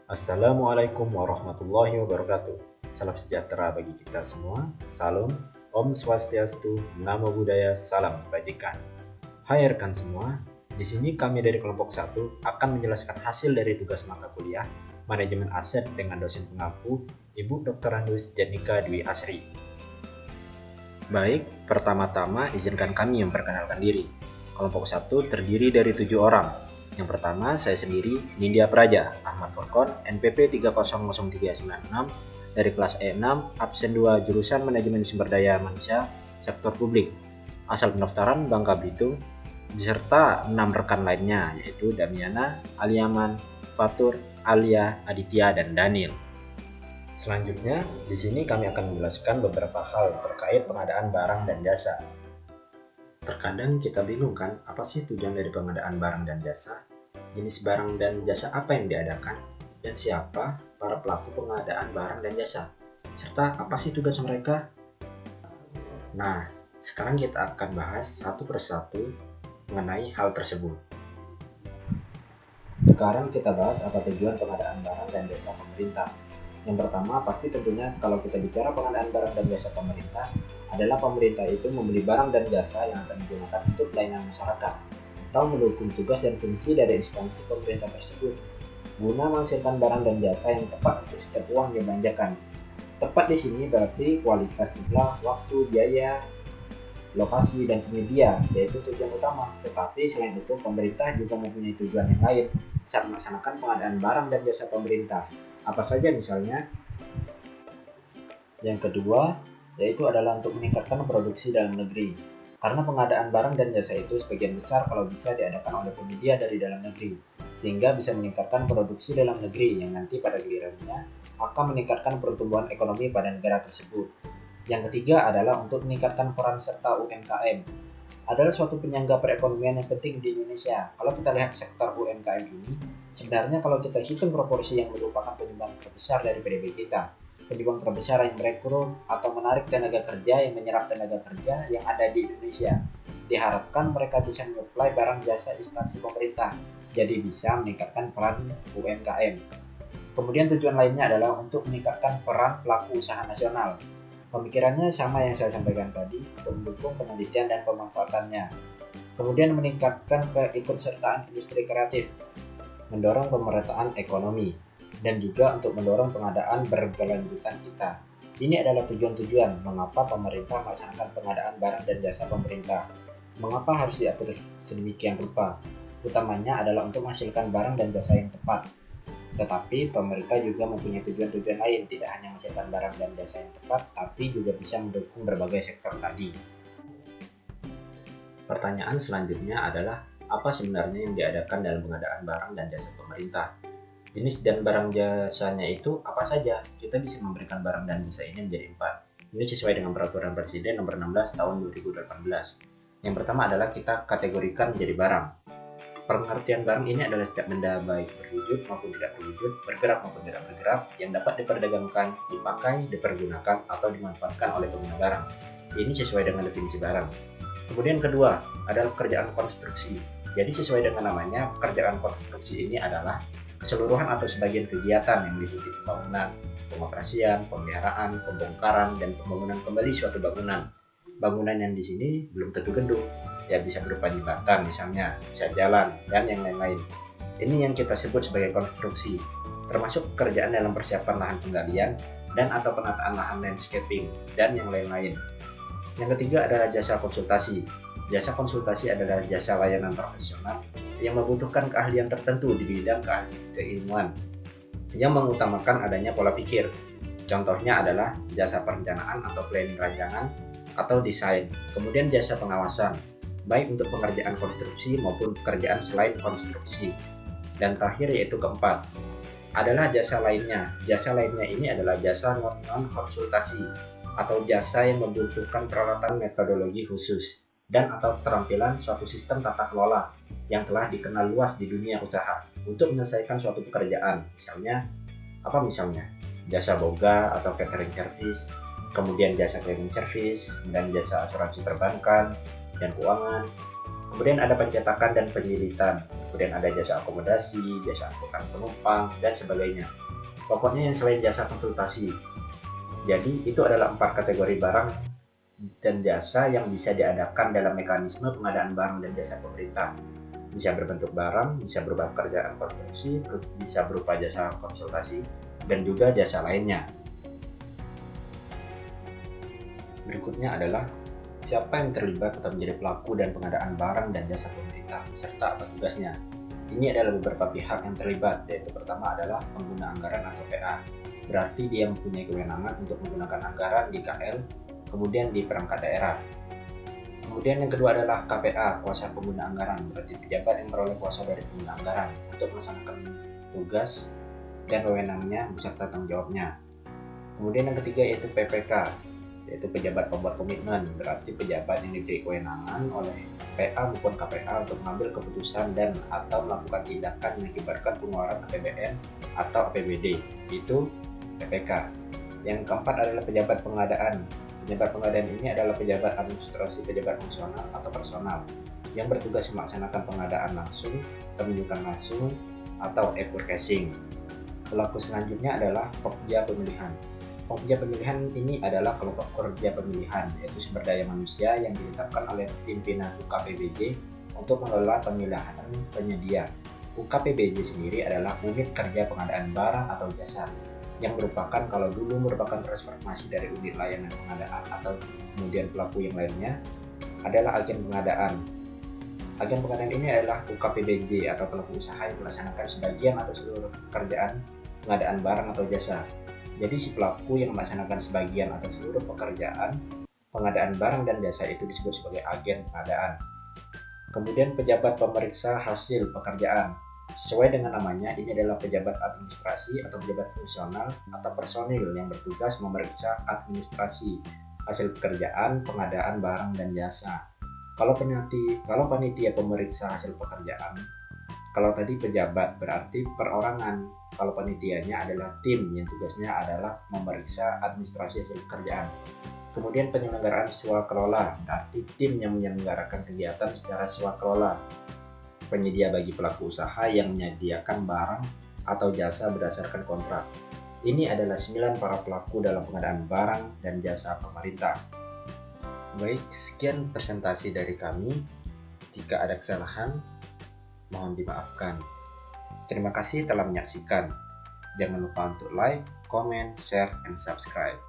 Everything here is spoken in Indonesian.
Assalamualaikum warahmatullahi wabarakatuh. Salam sejahtera bagi kita semua. Salam, Om Swastiastu, Namo Buddhaya, Salam Kebajikan. Hai rekan semua, di sini kami dari kelompok 1 akan menjelaskan hasil dari tugas mata kuliah Manajemen Aset dengan dosen pengampu Ibu Dr. Andus Janika Dwi Asri. Baik, pertama-tama izinkan kami memperkenalkan diri. Kelompok 1 terdiri dari 7 orang. Yang pertama, saya sendiri, Nindya Praja, Ahmad Furkon, NPP 300396, dari kelas E6, absen 2, jurusan Manajemen Sumber Daya Manusia, Sektor Publik, asal pendaftaran Bangka Belitung, beserta 6 rekan lainnya, yaitu Damiana, Aliaman, Fatur, Alia, Aditya, dan Daniel. Selanjutnya, di sini kami akan menjelaskan beberapa hal terkait pengadaan barang dan jasa. Terkadang kita bingung kan, apa sih tujuan dari pengadaan barang dan jasa? Jenis barang dan jasa apa yang diadakan? Dan siapa para pelaku pengadaan barang dan jasa? Serta apa sih tugas mereka? Nah, sekarang kita akan bahas satu persatu mengenai hal tersebut. Sekarang kita bahas apa tujuan pengadaan barang dan jasa pemerintah. Yang pertama, pasti tentunya kalau kita bicara pengadaan barang dan jasa pemerintah, adalah pemerintah itu membeli barang dan jasa yang akan digunakan untuk pelayanan masyarakat atau mendukung tugas dan fungsi dari instansi pemerintah tersebut guna menghasilkan barang dan jasa yang tepat untuk setiap uang yang dibelanjakan. Tepat di sini berarti kualitas jumlah, waktu, biaya, lokasi, dan penyedia, yaitu tujuan utama. Tetapi selain itu pemerintah juga mempunyai tujuan yang lain saat melaksanakan pengadaan barang dan jasa pemerintah. Apa saja misalnya? Yang kedua, yaitu adalah untuk meningkatkan produksi dalam negeri. Karena pengadaan barang dan jasa itu sebagian besar kalau bisa diadakan oleh penyedia dari dalam negeri, sehingga bisa meningkatkan produksi dalam negeri yang nanti pada gilirannya akan meningkatkan pertumbuhan ekonomi pada negara tersebut. Yang ketiga adalah untuk meningkatkan peran serta UMKM. Adalah suatu penyangga perekonomian yang penting di Indonesia. Kalau kita lihat sektor UMKM ini, sebenarnya kalau kita hitung proporsi yang merupakan penyumbang terbesar dari PDB kita, penyumbang terbesar yang merekrut atau menarik tenaga kerja yang menyerap tenaga kerja yang ada di Indonesia. Diharapkan mereka bisa menyuplai barang jasa instansi pemerintah, jadi bisa meningkatkan peran UMKM. Kemudian tujuan lainnya adalah untuk meningkatkan peran pelaku usaha nasional. Pemikirannya sama yang saya sampaikan tadi, untuk mendukung penelitian dan pemanfaatannya. Kemudian meningkatkan keikutsertaan industri kreatif, mendorong pemerataan ekonomi, dan juga untuk mendorong pengadaan berkelanjutan kita. Ini adalah tujuan-tujuan mengapa pemerintah melaksanakan pengadaan barang dan jasa pemerintah. Mengapa harus diatur sedemikian rupa? Utamanya adalah untuk menghasilkan barang dan jasa yang tepat. Tetapi pemerintah juga mempunyai tujuan-tujuan lain, tidak hanya menghasilkan barang dan jasa yang tepat, tapi juga bisa mendukung berbagai sektor tadi. Pertanyaan selanjutnya adalah, apa sebenarnya yang diadakan dalam pengadaan barang dan jasa pemerintah? Jenis dan barang jasanya itu apa saja? Kita bisa memberikan barang dan jasa ini menjadi 4. Ini sesuai dengan Peraturan Presiden Nomor 16 Tahun 2018. Yang pertama adalah kita kategorikan menjadi barang. Pengertian barang ini adalah setiap benda baik berwujud maupun tidak berwujud, bergerak maupun tidak bergerak, yang dapat diperdagangkan, dipakai, dipergunakan, atau dimanfaatkan oleh pengguna barang. Ini sesuai dengan definisi barang. Kemudian kedua adalah pekerjaan konstruksi. Jadi sesuai dengan namanya, pekerjaan konstruksi ini adalah keseluruhan atau sebagian kegiatan yang meliputi pembangunan, pengoperasian, pemeliharaan, pembongkaran, dan pembangunan kembali suatu bangunan. Bangunan yang di sini belum tentu gedung, ya bisa berupa jembatan misalnya, bisa jalan, dan yang lain-lain. Ini yang kita sebut sebagai konstruksi, termasuk pekerjaan dalam persiapan lahan penggalian dan atau penataan lahan landscaping, dan yang lain-lain. Yang ketiga adalah jasa konsultasi. Jasa konsultasi adalah jasa layanan profesional yang membutuhkan keahlian tertentu di bidang keilmuan, yang mengutamakan adanya pola pikir. Contohnya adalah jasa perencanaan atau planning rancangan atau desain. Kemudian jasa pengawasan, baik untuk pengerjaan konstruksi maupun pekerjaan selain konstruksi. Dan terakhir yaitu keempat, adalah jasa lainnya. Jasa lainnya ini adalah jasa non-konsultasi atau jasa yang membutuhkan peralatan metodologi khusus dan atau keterampilan suatu sistem tata kelola yang telah dikenal luas di dunia usaha untuk menyelesaikan suatu pekerjaan. Misalnya jasa boga atau catering service, kemudian jasa cleaning service, dan jasa asuransi perbankan dan keuangan, Kemudian ada pencetakan dan penjilitan. Kemudian ada jasa akomodasi, jasa angkutan penumpang, dan sebagainya. Pokoknya yang selain jasa konsultasi. Jadi itu adalah 4 kategori barang dan jasa yang bisa diadakan dalam mekanisme pengadaan barang dan jasa pemerintah. Bisa berbentuk barang, bisa berupa pekerjaan konstruksi, bisa berupa jasa konsultasi, dan juga jasa lainnya. Berikutnya adalah siapa yang terlibat atau menjadi pelaku dan pengadaan barang dan jasa pemerintah, serta apa tugasnya. Ini adalah beberapa pihak yang terlibat, yaitu pertama adalah pengguna anggaran atau PA. Berarti dia mempunyai kewenangan untuk menggunakan anggaran di KL, kemudian di perangkat daerah. Kemudian yang kedua adalah KPA, kuasa pengguna anggaran, berarti pejabat yang memperoleh kuasa dari pengguna anggaran untuk melaksanakan tugas dan wewenangnya beserta tanggung jawabnya. Kemudian yang ketiga yaitu PPK, yaitu pejabat pembuat komitmen, berarti pejabat yang diberi kewenangan oleh PA maupun KPA untuk mengambil keputusan dan atau melakukan tindakan mengakibatkan pengeluaran APBN atau APBD, itu PPK. Yang keempat adalah pejabat pengadaan. Pejabat pengadaan ini adalah pejabat administrasi pejabat fungsional atau personal yang bertugas melaksanakan pengadaan langsung, penunjukan langsung, atau e-purchasing. Pelaku selanjutnya adalah Pokja Pemilihan. Pokja Pemilihan ini adalah kelompok kerja pemilihan, yaitu sumber daya manusia yang ditetapkan oleh pimpinan UKPBJ untuk mengelola pemilihan penyedia. UKPBJ sendiri adalah unit kerja pengadaan barang atau jasa, yang merupakan kalau dulu merupakan transformasi dari unit layanan pengadaan atau kemudian pelaku yang lainnya adalah agen pengadaan. Agen pengadaan ini adalah UKPBJ atau pelaku usaha yang melaksanakan sebagian atau seluruh pekerjaan pengadaan barang atau jasa. Jadi si pelaku yang melaksanakan sebagian atau seluruh pekerjaan pengadaan barang dan jasa itu disebut sebagai agen pengadaan. Kemudian pejabat pemeriksa hasil pekerjaan. Sesuai dengan namanya, ini adalah pejabat administrasi atau pejabat fungsional atau personil yang bertugas memeriksa administrasi hasil pekerjaan pengadaan barang dan jasa. Kalau panitia pemeriksa hasil pekerjaan, kalau tadi pejabat berarti perorangan, kalau panitianya adalah tim yang tugasnya adalah memeriksa administrasi hasil pekerjaan. Kemudian penyelenggaraan swakelola, berarti tim yang menyelenggarakan kegiatan secara swakelola. Penyedia bagi pelaku usaha yang menyediakan barang atau jasa berdasarkan kontrak. Ini adalah 9 para pelaku dalam pengadaan barang dan jasa pemerintah. Baik, sekian presentasi dari kami. Jika ada kesalahan, mohon dimaafkan. Terima kasih telah menyaksikan. Jangan lupa untuk like, comment, share, and subscribe.